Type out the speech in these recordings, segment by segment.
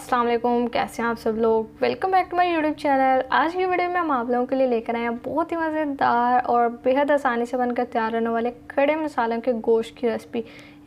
अस्सलाम वालेकुम, कैसे हैं आप सब लोग। Welcome back to my YouTube channel. आज की वीडियो में हम आप लोगों के लिए लेकर आए हैं बहुत ही मज़ेदार और बेहद आसानी से बनकर तैयार होने वाले खड़े मसालों के गोश्त की रेसिपी।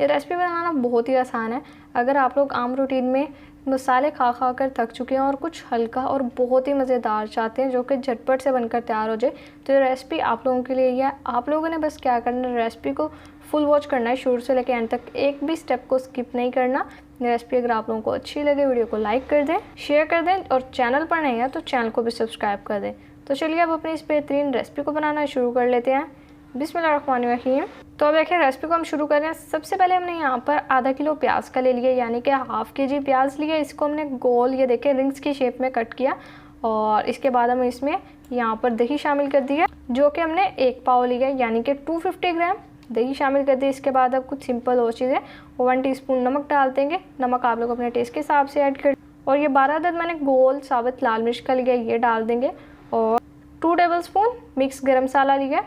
ये रेसिपी बनाना बहुत ही आसान है। अगर आप लोग आम रूटीन में मसाले खा खा कर थक चुके हैं और कुछ हल्का और बहुत ही मज़ेदार चाहते हैं जो कि झटपट से बनकर तैयार हो जाए, तो ये रेसिपी आप लोगों के लिए ही है। आप लोगों ने बस क्या करना है, रेसिपी को फुल वॉच करना है, शुरू से लेकर एंड तक, एक भी स्टेप को स्किप नहीं करना। रेसिपी अगर आप लोगों को अच्छी लगे, वीडियो को लाइक कर दें, शेयर कर दें और चैनल पर नहीं है तो चैनल को भी सब्सक्राइब कर दें। तो चलिए अब अपनी इस बेहतरीन रेसिपी को बनाना शुरू कर लेते हैं। बिस्मिल्लाहिर्रहमानिर्रहीम। तो अब देखिए रेसिपी को हम शुरू कर रहे हैं। सबसे पहले हमने यहाँ पर आधा किलो प्याज का ले लिया, यानी कि हाफ के जी प्याज लिया। इसको हमने गोल, ये देखिए रिंग्स की शेप में कट किया और इसके बाद हम इसमें यहाँ पर दही शामिल कर दिया जो कि हमने 1 पाव लिया, यानी कि 250 ग्राम दही शामिल कर दी। इसके बाद अब कुछ सिंपल और चीज़ें, 1 टीस्पून नमक डाल देंगे। नमक आप लोग अपने टेस्ट के हिसाब से ऐड कर, और ये 12 अदद मैंने गोल साबुत लाल मिर्च का लिया, ये डाल देंगे। और 2 टेबलस्पून मिक्स गरम मसाला लिया,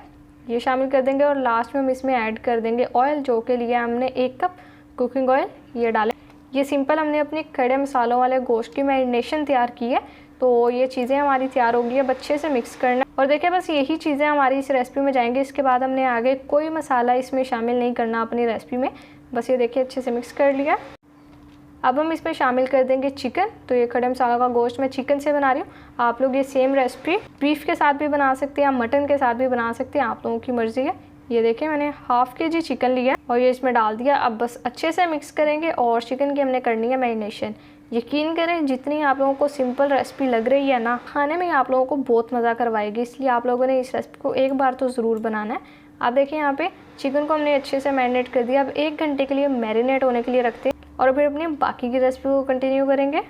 ये शामिल कर देंगे। और लास्ट में हम इसमें ऐड कर देंगे ऑयल, जो के लिए हमने 1 कप कुकिंग ऑयल, ये डालें। ये सिंपल हमने अपने खड़े मसालों वाले गोश्त की मैरिनेशन तैयार की है। तो ये चीज़ें हमारी तैयार हो गई है, अच्छे से मिक्स करना। और देखिए बस यही चीज़ें हमारी इस रेसिपी में जाएंगी। इसके बाद हमने आगे कोई मसाला इसमें शामिल नहीं करना अपनी रेसिपी में। बस ये देखिए अच्छे से मिक्स कर लिया। अब हम इसमें शामिल कर देंगे चिकन। तो ये खड़े मसालों का गोश्त मैं चिकन से बना रही हूँ। आप लोग ये सेम रेसिपी बीफ के साथ भी बना सकते हैं, मटन के साथ भी बना सकते हैं, आप लोगों की मर्ज़ी है। ये देखिए मैंने हाफ के जी चिकन लिया और ये इसमें डाल दिया। अब बस अच्छे से मिक्स करेंगे और चिकन की हमने करनी है मैरिनेशन। यकीन करें जितनी आप लोगों को सिंपल रेसिपी लग रही है ना, खाने में आप लोगों को बहुत मज़ा करवाएगी। इसलिए आप लोगों ने इस रेसिपी को एक बार तो ज़रूर बनाना है। आप देखिए यहाँ पे चिकन को हमने अच्छे से मैरिनेट कर दिया। अब 1 घंटे के लिए मैरिनेट होने के लिए रखते हैं और फिर अपनी बाकी की रेसिपी को कंटिन्यू करेंगे।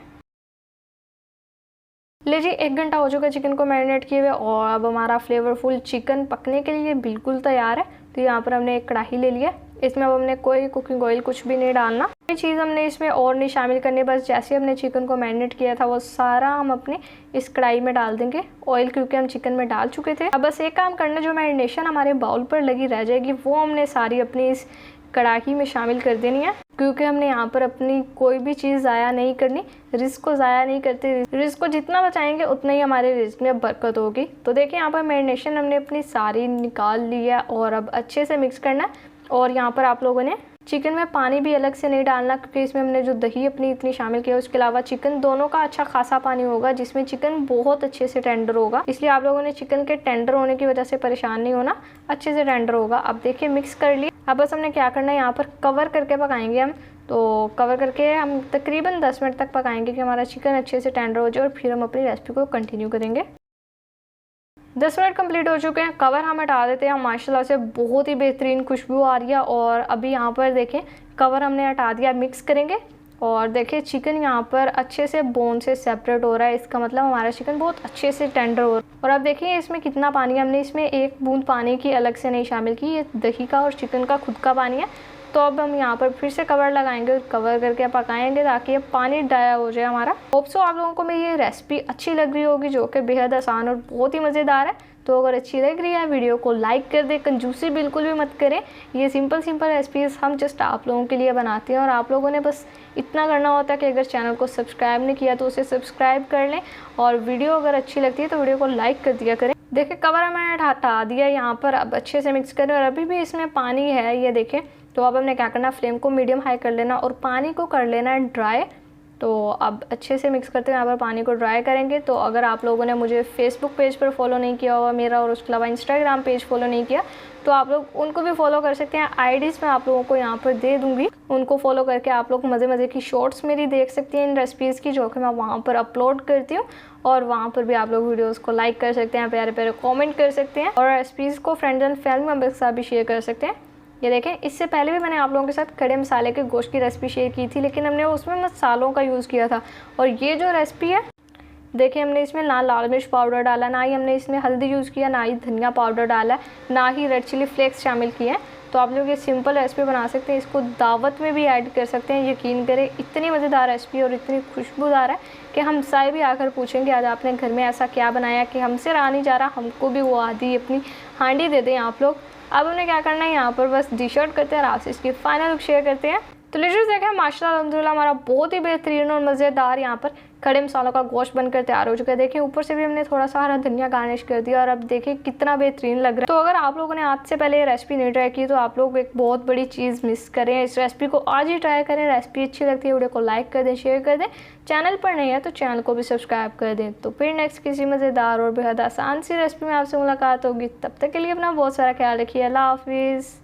लीजिए 1 घंटा हो चुका है चिकन को मैरिनेट किए हुए और अब हमारा फ्लेवरफुल चिकन पकने के लिए बिल्कुल तैयार है। तो यहाँ पर हमने एक कढ़ाई ले लिया, इसमें अब हमने कोई कुकिंग ऑयल कुछ भी नहीं डालना, कोई चीज़ हमने इसमें और नहीं शामिल करनी। बस जैसे हमने चिकन को मैरिनेट किया था वो सारा हम अपने इस कढ़ाई में डाल देंगे ऑयल, क्योंकि हम चिकन में डाल चुके थे। अब बस एक काम करना, जो मैरिनेशन हमारे बाउल पर लगी रह जाएगी वो हमने सारी अपनी इस कढ़ाई में शामिल कर देनी है, क्योंकि हमने यहाँ पर अपनी कोई भी चीज़ ज़ाया नहीं करनी। रिस्क को ज़ाया नहीं करते, रिस्क को जितना बचाएंगे उतना ही हमारे रिस्क में बरकत होगी। तो देखिए यहाँ पर मैरिनेशन हमने अपनी सारी निकाल ली है और अब अच्छे से मिक्स करना है। और यहाँ पर आप लोगों ने चिकन में पानी भी अलग से नहीं डालना, क्योंकि इसमें हमने जो दही अपनी इतनी शामिल किया, उसके अलावा चिकन दोनों का अच्छा खासा पानी होगा, जिसमें चिकन बहुत अच्छे से टेंडर होगा। इसलिए आप लोगों ने चिकन के टेंडर होने की वजह से परेशान नहीं होना, अच्छे से टेंडर होगा। अब देखिए मिक्स कर लिया। अब बस हमने क्या करना है, यहाँ पर कवर करके पकाएंगे हम। तो कवर करके हम तकरीबन 10 मिनट तक पकाएंगे कि हमारा चिकन अच्छे से टेंडर हो जाए, और फिर हम अपनी रेसिपी को कंटिन्यू करेंगे। 10 मिनट कंप्लीट हो चुके हैं, कवर हम हटा देते हैं। माशाल्लाह से बहुत ही बेहतरीन खुशबू आ रही है। और अभी यहाँ पर देखें कवर हमने हटा दिया, मिक्स करेंगे और देखिए चिकन यहाँ पर अच्छे से बोन से सेपरेट हो रहा है। इसका मतलब हमारा चिकन बहुत अच्छे से टेंडर हो रहा है। और अब देखिए इसमें कितना पानी है, हमने इसमें 1 बूंद पानी की अलग से नहीं शामिल की, ये दही का और चिकन का खुद का पानी है। तो अब हम यहाँ पर फिर से कवर लगाएंगे, कवर करके पकाएंगे ताकि ये पानी डाया हो जाए हमारा। होप सो आप लोगों को मेरी ये रेसिपी अच्छी लग रही होगी, जो कि बेहद आसान और बहुत ही मज़ेदार है। तो अगर अच्छी लग रही है वीडियो को लाइक कर दे, कंजूसी बिल्कुल भी मत करें। ये सिंपल रेसिपीज़ हम जस्ट आप लोगों के लिए बनाते हैं और आप लोगों ने बस इतना करना होता है कि अगर चैनल को सब्सक्राइब नहीं किया तो उसे सब्सक्राइब कर लें, और वीडियो अगर अच्छी लगती है तो वीडियो को लाइक कर दिया करें। देखिए कवर मैंने हटा दिया यहाँ पर। अब अच्छे से मिक्स करें और अभी भी इसमें पानी है, ये देखें। तो अब हमने क्या करना, फ्लेम को मीडियम हाई कर लेना और पानी को कर लेना है ड्राई। तो अब अच्छे से मिक्स करते हैं, यहाँ पर पानी को ड्राई करेंगे। तो अगर आप लोगों ने मुझे फेसबुक पेज पर फॉलो नहीं किया हुआ मेरा, और उसके अलावा इंस्टाग्राम पेज फॉलो नहीं किया, तो आप लोग उनको भी फॉलो कर सकते हैं। आईडीज़ मैं आप लोगों को यहाँ पर दे दूँगी, उनको फॉलो करके आप लोग मज़े की शॉर्ट्स मेरी देख सकते हैं इन रेसिपीज़ की, जो कि मैं वहाँ पर अपलोड करती हूँ। और वहाँ पर भी आप लोग वीडियोज़ को लाइक कर सकते हैं, प्यारे प्यारे कॉमेंट कर सकते हैं, और रेसिपीज़ को फ्रेंड्स एंड फैमिली मेम्बर्स के साथ भी शेयर कर सकते हैं। ये देखें, इससे पहले भी मैंने आप लोगों के साथ खड़े मसाले के गोश्त की रेसिपी शेयर की थी, लेकिन हमने उसमें मसालों का यूज़ किया था। और ये जो रेसिपी है, देखिए हमने इसमें ना लाल मिर्च पाउडर डाला, ना ही हमने इसमें हल्दी यूज़ किया, ना ही धनिया पाउडर डाला, ना ही रेड चिली फ्लेक्स शामिल किए हैं। तो आप लोग ये सिंपल रेसिपी बना सकते हैं, इसको दावत में भी ऐड कर सकते हैं। यकीन करें इतनी मज़ेदार रेसिपी और इतनी खुशबूदार है कि हम सारे भी आकर पूछेंगे आज आपने घर में ऐसा क्या बनाया कि हमसे रहा नहीं जा रहा, हमको भी वो आधी अपनी हांडी दे दें आप लोग। अब उन्हें क्या करना है, यहाँ पर बस डिश आउट करते हैं और आपसे इसकी फाइनल लुक शेयर करते हैं। तो लीजिए देखें माशाल्लाह अल्हम्दुलिल्लाह हमारा बहुत ही बेहतरीन और मज़ेदार यहाँ पर खड़े मसालों का गोश्त बनकर तैयार हो चुका है। देखिए ऊपर से भी हमने थोड़ा सा हरा धनिया गार्निश कर दिया और अब देखिए कितना बेहतरीन लग रहा है। तो अगर आप लोगों ने आज से पहले ये रेसिपी नहीं ट्राई की तो आप लोग एक बहुत बड़ी चीज़ मिस करें। इस रेसिपी को आज ही ट्राई करें। रेसिपी अच्छी लगती है वीडियो को लाइक कर दें, शेयर कर दें। चैनल पर नहीं है तो चैनल को भी सब्सक्राइब कर दें। तो फिर नेक्स्ट किसी मज़ेदार और बेहद आसान सी रेसिपी में आपसे मुलाकात होगी। तब तक के लिए अपना बहुत सारा ख्याल रखिए। अल्लाह हाफिज़।